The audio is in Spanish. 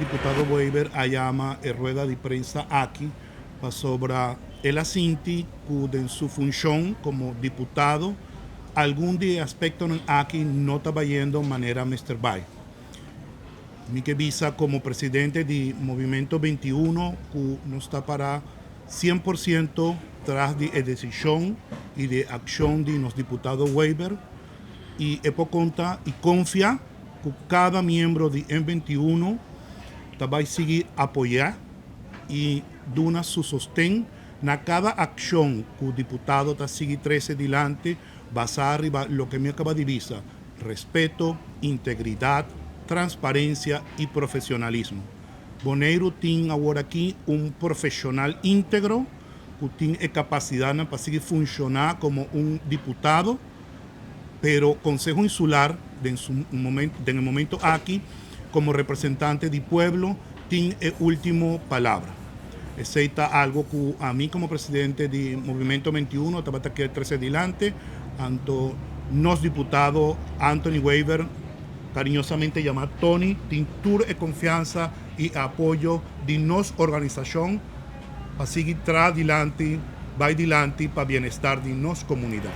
diputado Weber llama rueda de prensa aquí sobre el asinti que en su función como diputado algún de aspectos aquí no está yendo de manera Mr. Bay. Mi que visa como presidente de Movimiento 21 que no está para 100% tras de decisión y de acción de los diputados Weber y por conta y confía que cada miembro de M21 va a seguir apoyar y dar su sostén na cada acción que el diputado está seguir 13 adelante basar lo que me acaba de decir, respeto, integridad, transparencia y profesionalismo. Boneiro tiene ahora aquí un profesional íntegro que tiene capacidad para seguir funcionar como un diputado, pero Consejo Insular, en el momento aquí, como representante del pueblo, tiene última palabra. Excepta algo que a mí como presidente del Movimiento 21, estaba aquí 13 adelante, tanto nos diputados Anthony Weber, cariñosamente llamado Tony, tiene toda confianza y apoyo de nuestra organización para seguir adelante, va adelante para bienestar de nuestra comunidad.